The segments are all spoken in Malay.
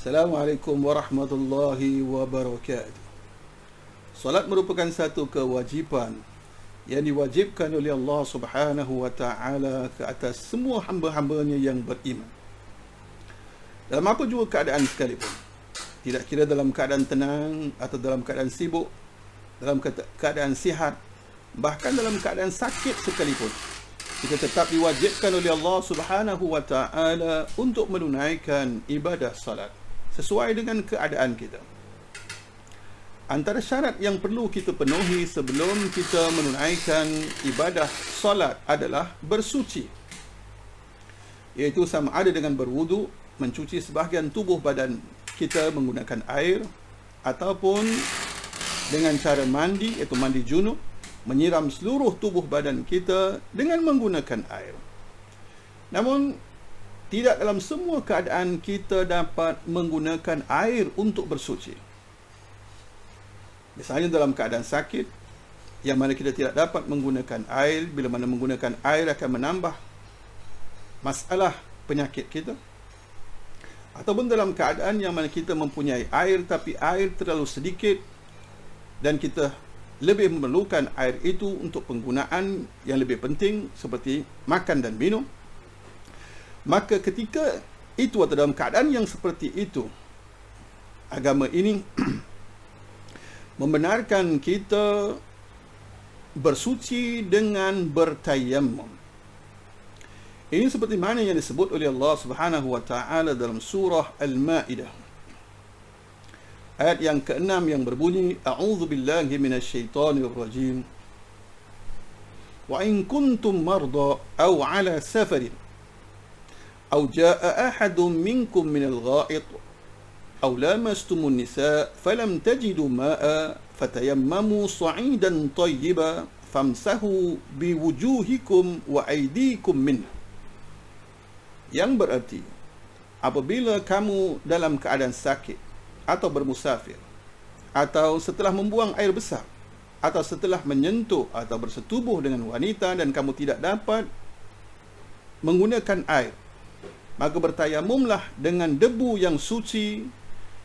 Assalamualaikum warahmatullahi wabarakatuh. Salat merupakan satu kewajipan yang diwajibkan oleh Allah Subhanahu wa taala ke atas semua hamba-hambanya yang beriman. Dalam apa jua keadaan sekalipun. Tidak kira dalam keadaan tenang atau dalam keadaan sibuk, dalam keadaan sihat, bahkan dalam keadaan sakit sekalipun, kita tetap diwajibkan oleh Allah Subhanahu wa taala untuk menunaikan ibadah salat sesuai dengan keadaan kita. Antara syarat yang perlu kita penuhi sebelum kita menunaikan ibadah salat adalah bersuci, iaitu sama ada dengan berwudu, mencuci sebahagian tubuh badan kita menggunakan air, ataupun dengan cara mandi, iaitu mandi junub, menyiram seluruh tubuh badan kita dengan menggunakan air. Namun tidak dalam semua keadaan kita dapat menggunakan air untuk bersuci. Misalnya dalam keadaan sakit, yang mana kita tidak dapat menggunakan air, bila mana menggunakan air akan menambah masalah penyakit kita. Ataupun dalam keadaan yang mana kita mempunyai air tapi air terlalu sedikit dan kita lebih memerlukan air itu untuk penggunaan yang lebih penting seperti makan dan minum, maka ketika itu atau dalam keadaan yang seperti itu, agama ini membenarkan kita bersuci dengan bertayammum. Ini seperti mana yang disebut oleh Allah Subhanahu wa taala dalam surah Al-Maidah. Ayat yang ke-6 yang berbunyi, A'udzu billahi minasyaitonir rajim. Wa in kuntum marda aw 'ala safarin aw jaa'a ahadun minkum minal gha'it aw lamastumun nisaa falam tajidu maa'a fatayammamu sa'idan tayyiban famsahu biwujuhikum wa aydikum minhu. Yang berarti, apabila kamu dalam keadaan sakit atau bermusafir, atau setelah membuang air besar, atau setelah menyentuh atau bersetubuh dengan wanita dan kamu tidak dapat menggunakan air, maka bertayamumlah dengan debu yang suci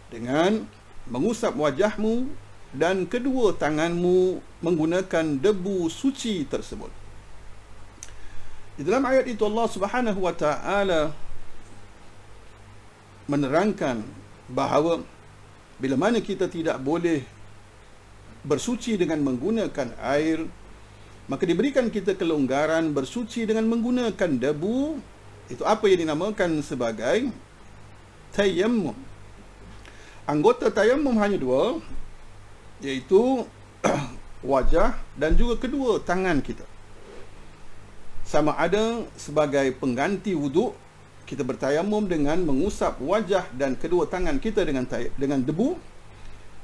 dengan mengusap wajahmu dan kedua tanganmu menggunakan debu suci tersebut. Di dalam ayat itu Allah Subhanahu wa taala menerangkan bahawa bila mana kita tidak boleh bersuci dengan menggunakan air, maka diberikan kita kelonggaran bersuci dengan menggunakan debu. Itu apa yang dinamakan sebagai tayammum. Anggota tayammum hanya dua, iaitu wajah dan juga kedua tangan kita. Sama ada sebagai pengganti wuduk, kita bertayamum dengan mengusap wajah dan kedua tangan kita dengan debu.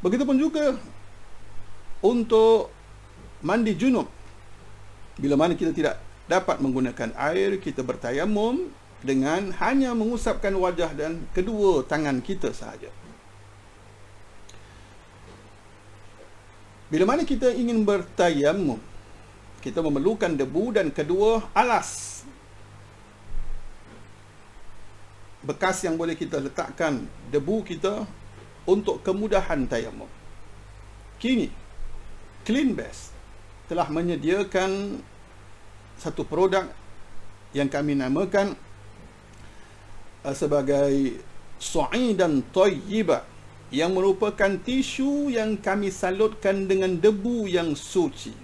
Begitupun juga untuk mandi junub. Bila mana kita tidak dapat menggunakan air, kita bertayamum dengan hanya mengusapkan wajah dan kedua tangan kita sahaja. Bila mana kita ingin bertayamum, kita memerlukan debu dan kedua alas bekas yang boleh kita letakkan debu kita untuk kemudahan tayamum. Kini Clean Best telah menyediakan satu produk yang kami namakan sebagai Sa'idan Tayyiban, yang merupakan tisu yang kami salutkan dengan debu yang suci.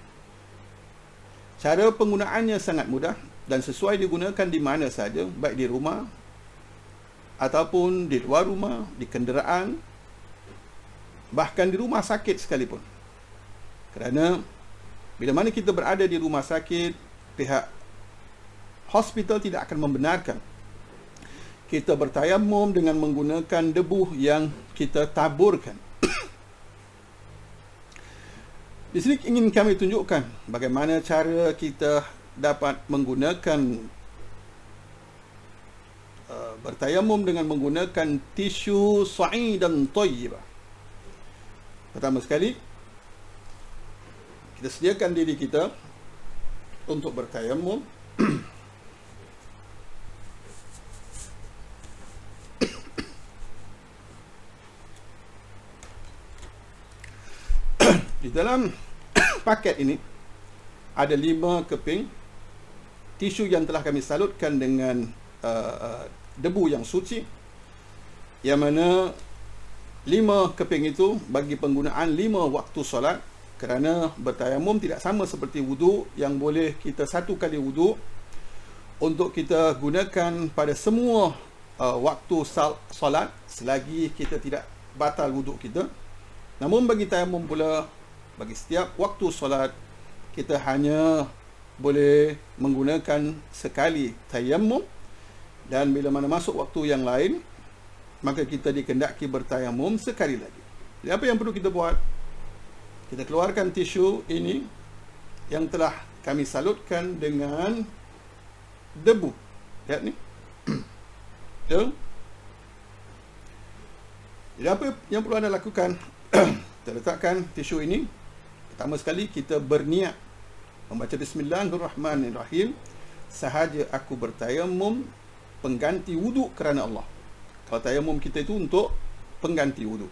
Cara penggunaannya sangat mudah dan sesuai digunakan di mana saja, baik di rumah ataupun di luar rumah, di kenderaan, bahkan di rumah sakit sekalipun. Kerana bila mana kita berada di rumah sakit, pihak hospital tidak akan membenarkan kita bertayamum dengan menggunakan debu yang kita taburkan. Di sini ingin kami tunjukkan bagaimana cara kita dapat menggunakan bertayamum dengan menggunakan tisu sa'idan tayyiban. Pertama sekali, kita sediakan diri kita untuk bertayamum. Di dalam paket ini ada 5 keping tisu yang telah kami salutkan dengan debu yang suci, yang mana 5 keping itu bagi penggunaan 5 waktu solat, kerana bertayamum tidak sama seperti wuduk yang boleh kita 1 kali wuduk untuk kita gunakan pada semua waktu solat selagi kita tidak batal wuduk kita. Namun bagi tayamum pula, bagi setiap waktu solat kita hanya boleh menggunakan sekali tayamum, dan bila mana masuk waktu yang lain maka kita dikendaki bertayamum sekali lagi. Jadi apa yang perlu kita buat? Kita keluarkan tisu ini yang telah kami salutkan dengan debu. Lihat ni. Jadi apa yang perlu anda lakukan? Kita letakkan tisu ini. Pertama sekali kita berniat membaca Bismillahirrahmanirrahim, sahaja aku bertayamum pengganti wuduk kerana Allah. Kalau tayamum kita itu untuk pengganti wuduk.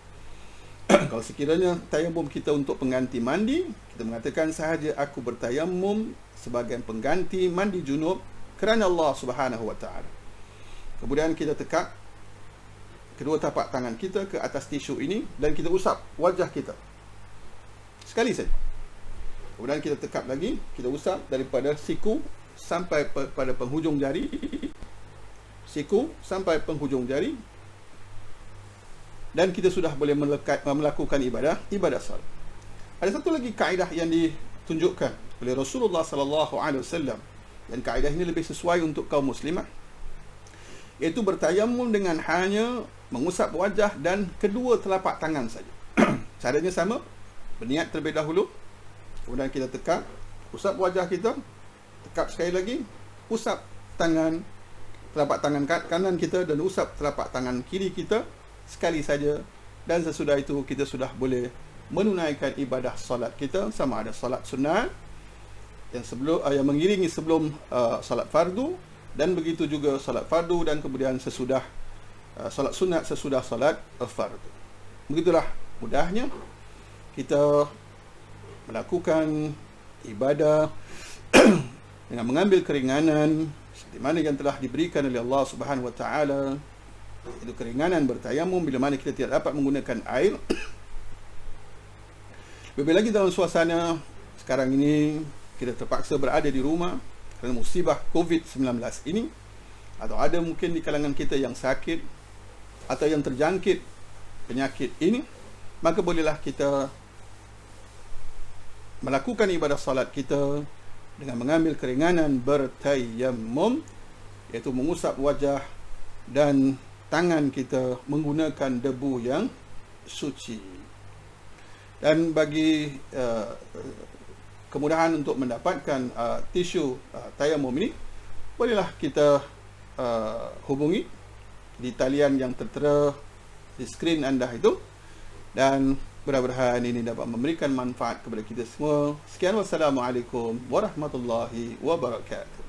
Kalau sekiranya tayamum kita untuk pengganti mandi, kita mengatakan sahaja aku bertayamum sebagai pengganti mandi junub kerana Allah Subhanahu wa taala. Kemudian kita tekap kedua tapak tangan kita ke atas tisu ini dan kita usap wajah kita sekali saja. Kemudian kita tekap lagi, kita usap daripada siku sampai pada penghujung jari, siku sampai penghujung jari, dan kita sudah boleh melakukan ibadah salat. Ada satu lagi kaedah yang ditunjukkan oleh Rasulullah sallallahu alaihi wasallam, dan kaedah ini lebih sesuai untuk kaum muslimah, iaitu bertayamum dengan hanya mengusap wajah dan kedua telapak tangan saja. Caranya sama, berniat terlebih dahulu, kemudian kita tekap, usap wajah kita, tekap sekali lagi, usap telapak tangan kanan kita dan usap telapak tangan kiri kita sekali saja, dan sesudah itu kita sudah boleh menunaikan ibadah solat kita, sama ada solat sunat yang mengiringi sebelum solat fardu, dan begitu juga solat fardu, dan kemudian sesudah solat sunat sesudah solat fardu. Begitulah mudahnya kita melakukan ibadah dengan mengambil keringanan seperti mana yang telah diberikan oleh Allah Subhanahu wa taala. Itu keringanan bertayamum bila mana kita tidak dapat menggunakan air. Lebih lagi dalam suasana sekarang ini kita terpaksa berada di rumah kerana musibah COVID-19 ini, atau ada mungkin di kalangan kita yang sakit atau yang terjangkit penyakit ini, maka bolehlah kita melakukan ibadah salat kita dengan mengambil keringanan bertayamum, iaitu mengusap wajah dan tangan kita menggunakan debu yang suci. Dan bagi kemudahan untuk mendapatkan tisu tayamum ini, bolehlah kita hubungi di talian yang tertera di skrin anda itu, dan mudah-mudahan ini dapat memberikan manfaat kepada kita semua. Sekian, wassalamualaikum warahmatullahi wabarakatuh.